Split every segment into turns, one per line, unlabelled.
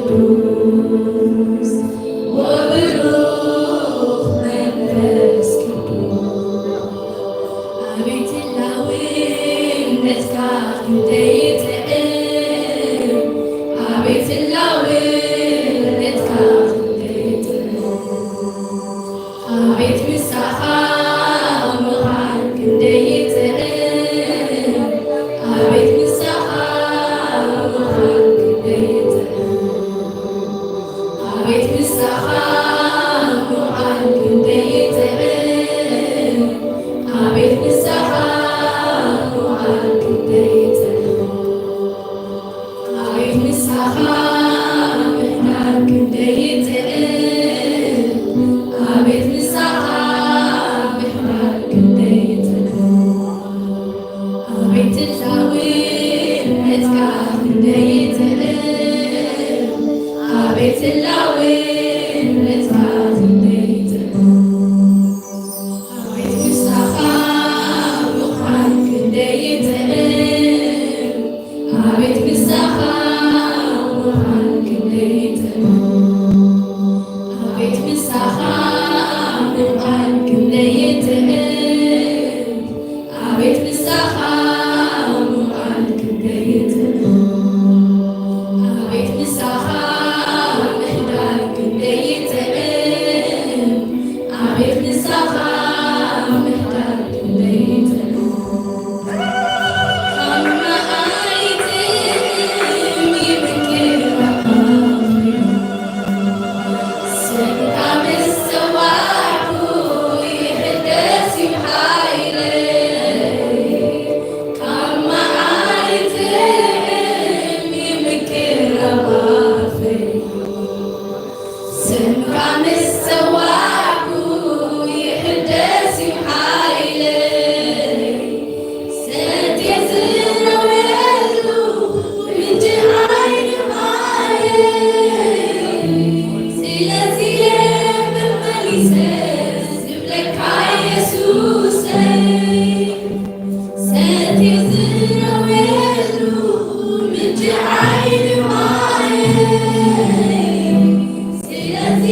ቅዱስ ወብሩክ መንፈስ ቅዱስ አቤት ላዊነትካ እንደይጥዕም አቤት ላዊነትካ እንደይጥዕም አቤት ምሳኻ ምዃንክ እንደይጥዕም አቤት ምሳኻ ምዃንክ እንደይጥዕም አቤት ምሳኻ ምዃንክ እንደይጥዕም አቤት ምሳኻ ምዃንክ እንደይጥዕም አቤት ምሳኻ ምሕዳርክ እንደይጥዕም አቤት ምሳኻ ምሕዳርክ እንደይጥዕም አቤት ላዊነትካ እንደይጥዕም አቤት ላዊነትካ እንደይጥዕም አቤት ምሳኻ ምዃንክ እንደይጥዕም አቤት ምሳኻ ምዃንክ እንደይጥዕም አቤት ምሳኻ ምዃንክ እንደይጥዕም አቤት ምሳኻ ምዃንክ እንደይጥዕም አቤት ምሳኻ ምሕዳርክ እንደይጥዕም አቤት ምሳኻ ምሕዳርክ እንደይጥዕም ካማ ኣይጥዕም ይምክር ስምካ ምስ ፀዋዕኩ ይሕደስ ይብሓይለይ ካማ ኣይጥዕም ይምክር ኣባፈይ ስምካ ምስ ፀዋዕኩ ይሕደስ ይብሓይለይ ሰትየ ዝነብረሉ ምንጪ ዓይኒ ማየይ ስለዚ ብመሊሰ ዝብለካ ኢየሱሰይ ሰትየ ዝነብረሉ ምንጪ ዓይኒ ማየይ ስለዚ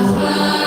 Amen.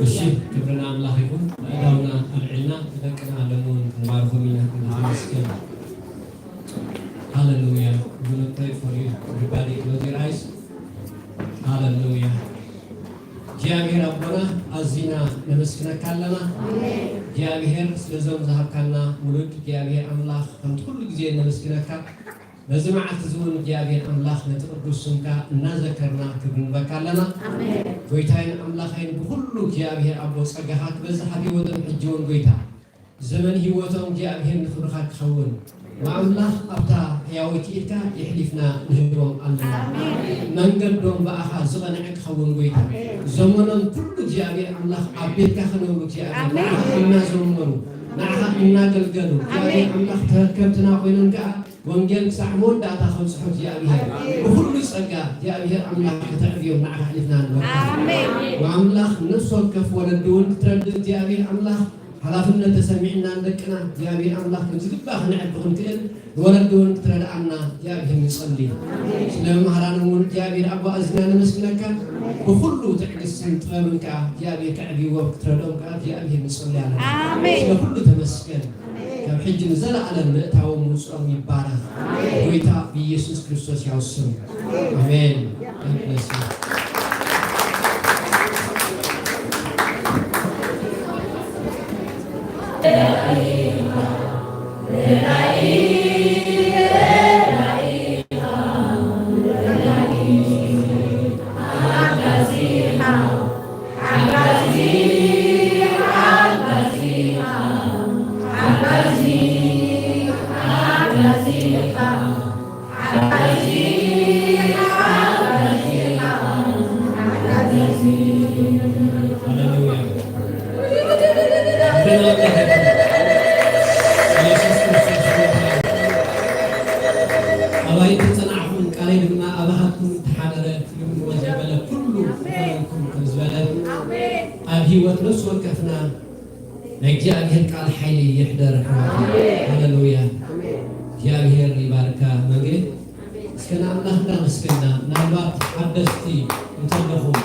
الشيء كبرنا الله يكون داونا العلنا ذكرنا لمون نباركم منها مسكين هاللويا we will pray for you everybody close your eyes هاللويا እግዚአብሔር አቦና አዚና ለመስክነካ አለና እግዚአብሔር ስለዞም ዘሃብካና ሙሉድ እግዚአብሔር አምላክ ከምት ሁሉ ጊዜ ለመስክነካ በዚህ መዓልት ዝውን እግዚአብሔር አምላክ ለተቀደስ ስምካ እናዘከርና ክብርን በካለና ጎይታዬን አምላካዬን በሁሉ እግዚአብሔር አቦ ጸጋሃት በዛ ሀቢወትን እጅውን ጎይታ ዘመን ህይወቶም እግዚአብሔር ንኽብርኻ ክኸውን وأملاح أبتا ياويتي إلكا يحلفنا نهرهم الله ننقدهم بأخا زغنعك خون ويتا زمنا كل جابير أملاح عبيتك خنولك جابير نعها إنا زمرو نعها إنا قلقلو جابير أملاح تركبتنا قيننك وانجلك سعمون داتا خمس حوت جابير وكل سأقا جابير أملاح كتعبيهم نعها حلفنا نهرهم وأملاح نفسك فولدون تردد جابير أملاح حلافنا تسمعنا عندكنا يا أبي الله نزقبها نعبهم كل ولدون تردعنا يا أبي نصلي سلام مهرانون يا أبي أبو أزنا مسكنك وكله تعكس منك يا أبي كعبي وقت تردونك يا أبي نصلي على آمين كله تمسكن كم حج نزل على المئة ومسلم يبارك ويتا بيسوع كريستوس يوصل آمين هيوت نفس وقفنا እግዚአብሔር ቃል ኃይል ይሕደር ሃሌሉያ እግዚአብሔር ይባርካ መንገድ እስከና አምላክ እንዳመስገና ናልባት አደስቲ እንተለኹም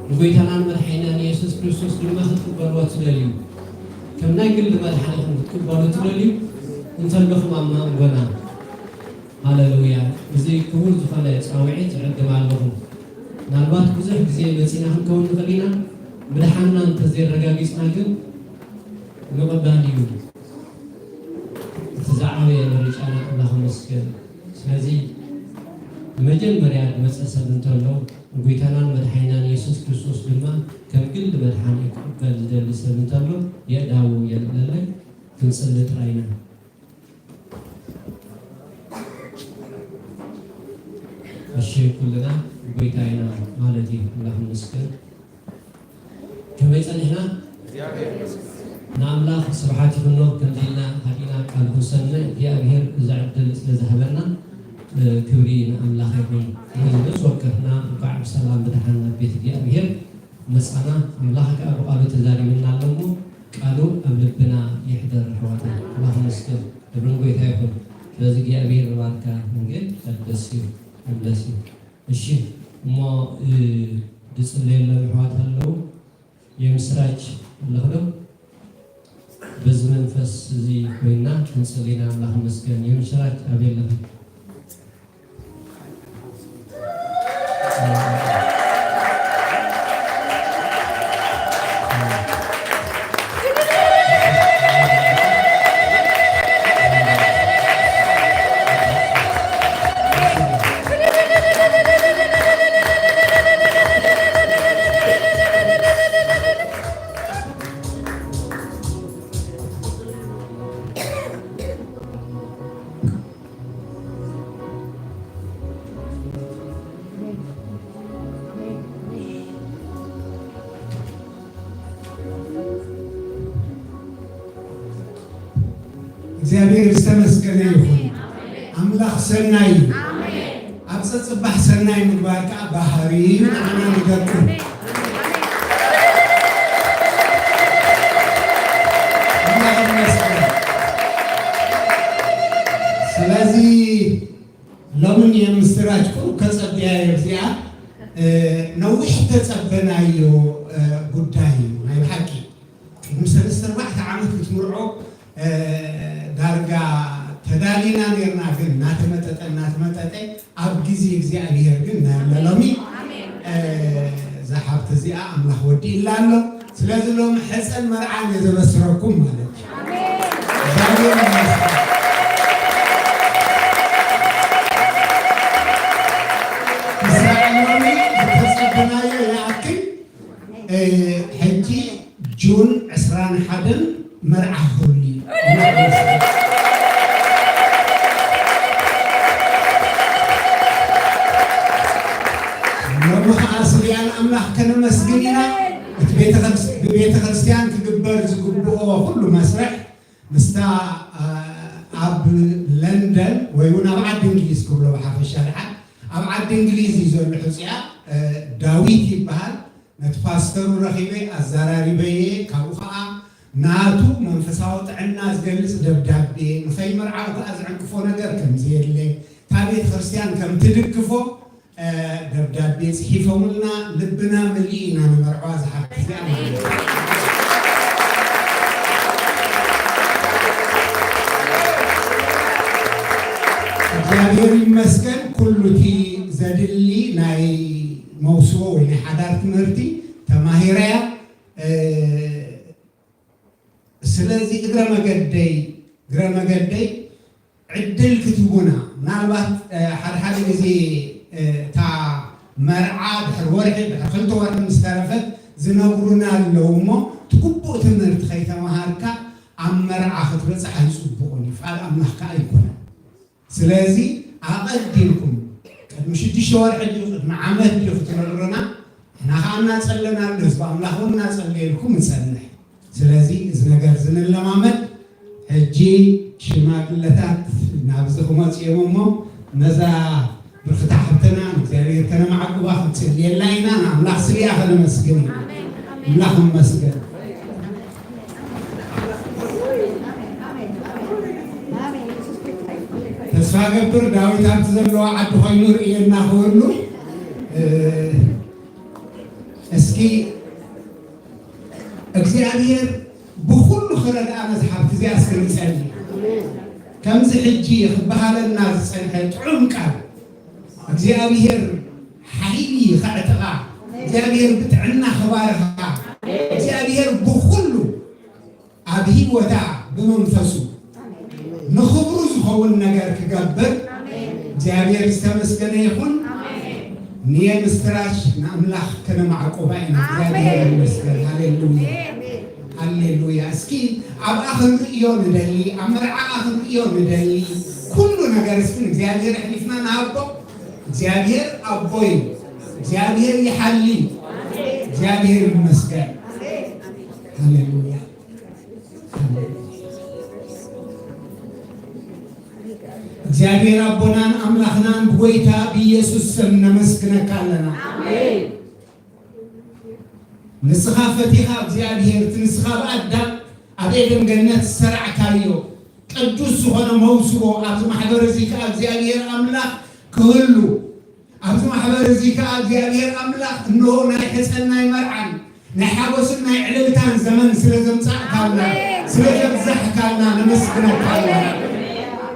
ንጎይታናን መድኃኒናን ኢየሱስ ክርስቶስ ድማ ክትቅበልዎ ትደልዩ ከም ናይ ግሊ መድኃኒኹም ክትቅበሉ ትደልዩ እንተለኹም ኣብ መንጎና ሃሌሉያ እዚ ክቡር ዝኾነ ፃውዒት ዕድም ኣለኹም ናልባት ብዙሕ ግዜ መፂና ክንከውን ንኽእል ኢና ብድሓንና እንተዘይረጋጊፅና ግን ንቕባል እዩ ትዛዕበየ ምርጫና ኣምላኽ መስገን ስለዚ መጀመርያ መፅእ ሰብ እንተሎ ጎይታናን መድሓኒናን ኢየሱስ ክርስቶስ ድማ ከም ግሊ መድሓኒ ክቅበል ዝደሊ ሰብ እንተሎ የእዳው የለለይ ክንፅሊ ጥራይና እሺ ኩልና ጎይታይና ማለት እዩ ኣምላኽ መስገን ከመይ ፀኒሕና نعملاخ سبحات منه كنزينا هدينا قال حسن እግዚአብሔር زعدل ስለዝሃበና ክብሪ ንኣምላኽ ይሁን ንስ ወከፍና ባዕ ሰላም ብድሓንና ቤት እግዚአብሔር መፃና ኣምላኽ ካብ ቃሉ ተዛሪብና ኣለሞ ቃሉ ኣብ ልብና ይሕደር ሕዋታ ኣምላኽ መስገን ክብርን ጎይታ ይሁን ስለዚ እግዚአብሔር ባርካ መንገድ ቀደስ እዩ እሺ እሞ ድፅለየሎም ሕዋት ኣለው የምስራች ኣለኽዶ በዚህ መንፈስ እዚህ ኮይና እንጸልይና አምላክ መስገን የምስራች አቤለህ
እግዚአብሔር ይመስገን ይሁን አምላክ ሰናይ አብጽጽ ባህ ሰናይ ምግባርካ ባህሪ አና ንገርኩ ስለዚህ ለምን የምስራች ከጸብያ ይርዚያ ነው ተጸበናዮ ጉዳይ ንክትምርዖ ዳርጋ ተዳሊና ነርና ግን ናተመጠጠ ኣብ ግዜ እግዚኣብሔር ግን ናለሎሚ زحبت زيا أملاح ودي إلا له سلازم لهم حسن مرعان إذا بس ركوم مالك. إسرائيلي بتصدقنا يا أكل حجي جون عسران حدن مرعى خلي. أصلي أنا أملاح كنا مسجينا ببيت خرستيان كجبر زجبوه كله مسرح مستا أب لندن ويونا بعد إنجليز كله بحرف الشارع أبعد إنجليز يزور الحسيا داويت يبهر نتفاستروا رخيبة الزراري بيه كابوخا ناتو منفساوت عنا زجلس دبدابي نفيمر عاوك أزعن كفو نجار كم زير لي تابيت خرستيان كم تدكفو دبدابي صحيفهم لنا لبنا مليئنا نمرعواز حق እግዚአብሔር ይመስገን ኩሉቲ ዘድሊ ናይ መውስቦ ወይ ናይ ሓዳር ትምህርቲ ተማሂረያ ስለዚ እግረ መገደይ ዕድል ክትቡና ምናልባት ሓደ ጊዜ تا مرعى بحر ورح بحر خلطة ورح مسترفت زنقرنا اللومو تقبو تمرت خيثة مهاركا عم مرعى خطبت حيصبوني فقال أملاحكا أيكونا سلازي أقدمكم مش دي شوارح اللي مع عمد اللي فتررنا احنا خالنا تسلنا النسبة أملاحونا تسلي لكم نسلح سلازي إذن قرزن اللمامد هجي شماك اللتات نابزخمات يومو نزا برخت حبتنا مزارير كنا معك واحد سلي اللينا أملاح سريع خلنا مسجني أملاحهم مسجن تسفاق بر داوي تابتزلوا عد خينور إيرنا خورلو اسكي እግዚአብሔር بكل خلال أنا زحبت زي أسكن سالي كم زحجي خبهالنا زسنحت عمقا እግዚአብሔር حيلي خعتها እግዚአብሔር بتعنا خبارها እግዚአብሔር بكل أبيه ودا بمنفسه نخبرو زخون نجار كجبر እግዚአብሔር استمسكنا يخون نية مستراش نملح كنا مع قبائل እግዚአብሔር مسكن هاليلويا هاليلويا اسكي أب آخر يوم ندلي أمر آخر يوم ندلي كل نجار اسكن እግዚአብሔር حلفنا نعبو እግዚአብሔር أبوي እግዚአብሔር يحلي እግዚአብሔር مسكن هاليلويا እግዚአብሔር አቦናን አምላኽናን በጎይታ በኢየሱስ ስም ነመስግነካ ኣለና አሜን። ንስኻ ፈቲኻ እግዚአብሔር ትንስኻ በአዳም ኣብ ኤደን ገነት ሰራዕካዮ ቅዱስ ዝኾነ መውስቦ ኣብዚ ማሕበር እዚ ከዓ እግዚአብሔር ኣምላኽ ክህሉ ኣብዚ ማሕበር እዚ ከዓ እግዚአብሔር ኣምላኽ እንሆ ናይ ሕፀን ናይ መርዓን ናይ ሓጎስን ናይ ዕልልታን ዘመን ስለ ዘምፃእካልና ስለ ዘብዛሕካልና ነመስግነካ ኣለና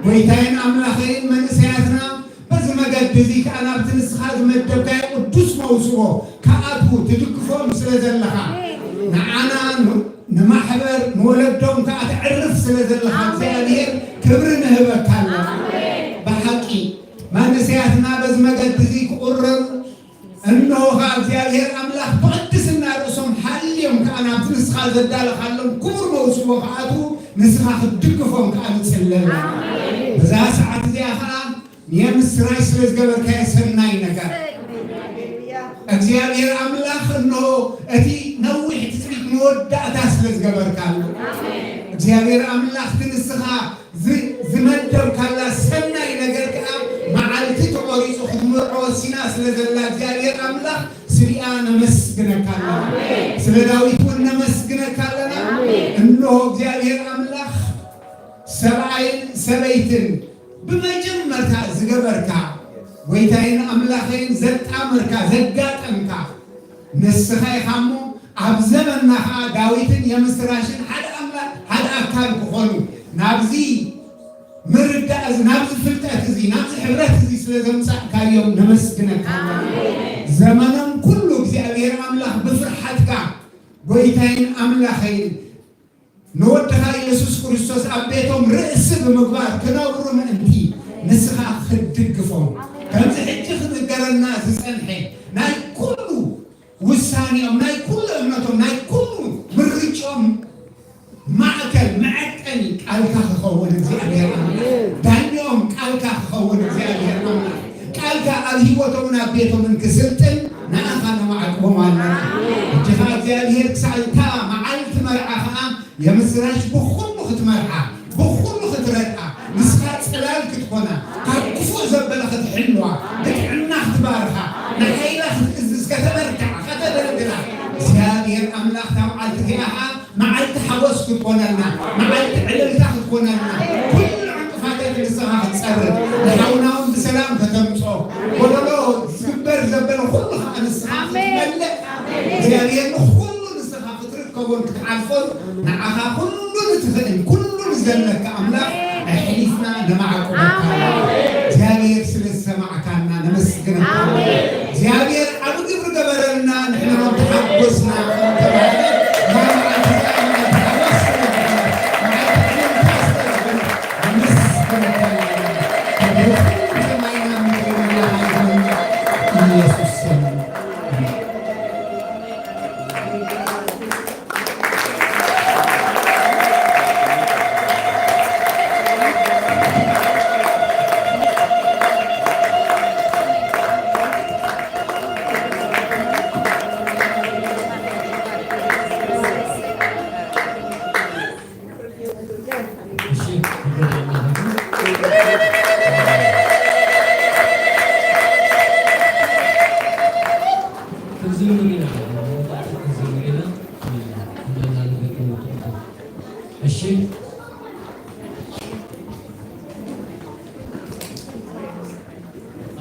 ويتين أملاخين من سياتنا بس ما قد بذيك أنا بتنسخاد مدبك قدوس موسوعه كأبو تدكفو مسلز اللها نعنا نما حبر نولد دوم كأتعرف سلز اللها زيادير كبرنا هبك الله بحقي ما نسياتنا بس ما قد بذيك قرر إنه خاب زيادير أملاخ بقدسنا رسوم حاليهم كأنا بتنسخاد الدالة خالهم كبر موسوعه كأبو نسخاد تدكفو كأتسلل بزا ساعات دي آخرى نيام السراي سلز قبر كيسرناي نقر እግዚአብሔር አምላኽ እንሆ እቲ ነዊሕ ትፅቢት መወዳእታ ስለ ዝገበርካሉ እግዚአብሔር አምላኽ ትንስኻ ዝመደብካላ ሰናይ ነገር ከዓ መዓልቲ ተቆሪፁ ክትምርዖ ወሲና ስለ ዘላ እግዚአብሔር አምላኽ ስሪኣ ነመስግነካ ኣለና ስለ ዳዊት እውን ነመስግነካ ኣለና እንሆ እግዚአብሔር አምላኽ ሰብኣይን ሰበይትን ብመጀመርታ ዝገበርካ ወይታይን አምላኽን ዘጣመርካ ዘጋጠምካ ንስኻ ኢኻ እሞ ኣብ ዘመንናኻ ዳዊትን የምስራሽን ሓደ نابز فلتات زي نابز حبرات زي سلازم كايوم نمسكنك زمانهم كله እግዚአብሔር አምላክ በፍርሃትካ ጎይታይን አምላኸይን نودها ኢየሱስ ክርስቶስ አቤቶም ርእስ በመግባር ከናብሩ ምእንቲ ንስኻ ክትድግፎም ከምዚ ሕጂ ክትገረና ዝፀንሐ ናይ ኩሉ ውሳኔኦም ናይ ኩሉ እምነቶም ናይ ኩሉ ምርጫኦም ማዕከል መዐቀኒ ቃልካ ክኸውን እግዚአብሔር ዳኛኦም ቃልካ ክኸውን እግዚአብሔር ቃልካ ኣብ ሂወቶምን ኣብ ቤቶምን ክስልጥን ንኣኻ ነማዕቅቦም ኣለና እጅኻ እግዚአብሔር ክሳልታ መዓልቲ መርዓ ከዓ የምስራች ብኩሉ ክትመርዓ ብኩሉ ክትረድኣ ንስኻ ፅላል ክትኮና ካብ ክፉእ ዘበለ ክትሕልዋ ብጥዕና ክትባርኻ ንሓይላ ክትእዝዝ ከተበርትዓ ከተደርግላ እግዚአብሔር ኣምላኽ እታ መዓልቲ እዚኣ ከዓ መዓልቲ ሓጎስ ክትኮነልና መዓልቲ ዕልልታ ክትኮነልና ኩሉ ዕንቅፋታት ንስኻ ክትፀርግ ንሓውናውን ብሰላም ከተምፅኦ ጎደሎ ዝግበር ዘበለ ኩሉ ከዓ ንስኻ ክትመልእ እግዚአብሔር ንኩሉ ንስኻ ክትርከቦን ክትዓልፎን ንዓኻ ኩሉ ንትኽእል ኩሉ ንዘለካ ኣምላኽ ኣሕሊፍና ነማዕቅበካ እግዚአብሔር ስለዝሰማዕካና ነመስግነካ እግዚአብሔር ኣብ ግብሪ ገበረልና ንሕና ተሓጎስና ከምተባህለ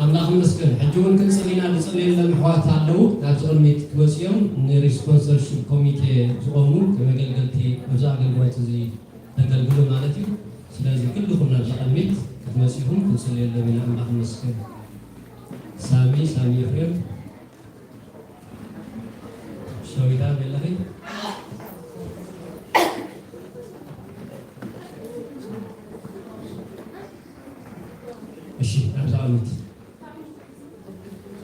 አምላኽ ይመስገን ሕጂውን ክንጽሊና ንጽልየሎም ኣሕዋት ኣለዉ ናብ ቅድሚት ክወፅኦም ንሪስፖንሰርሽፕ ኮሚቴ ዝቆሙ ከመገልገልቲ ኣብዚ ኣገልግሎት እዚ ተገልግሉ ማለት እዩ ስለዚ ኩልኩም ናብ ቅድሚት ክትመፅኹም ክንጽልየሎም ኢና ኣምላኽ ይመስገን ሳሚ ኤፍሬም ሸዊታ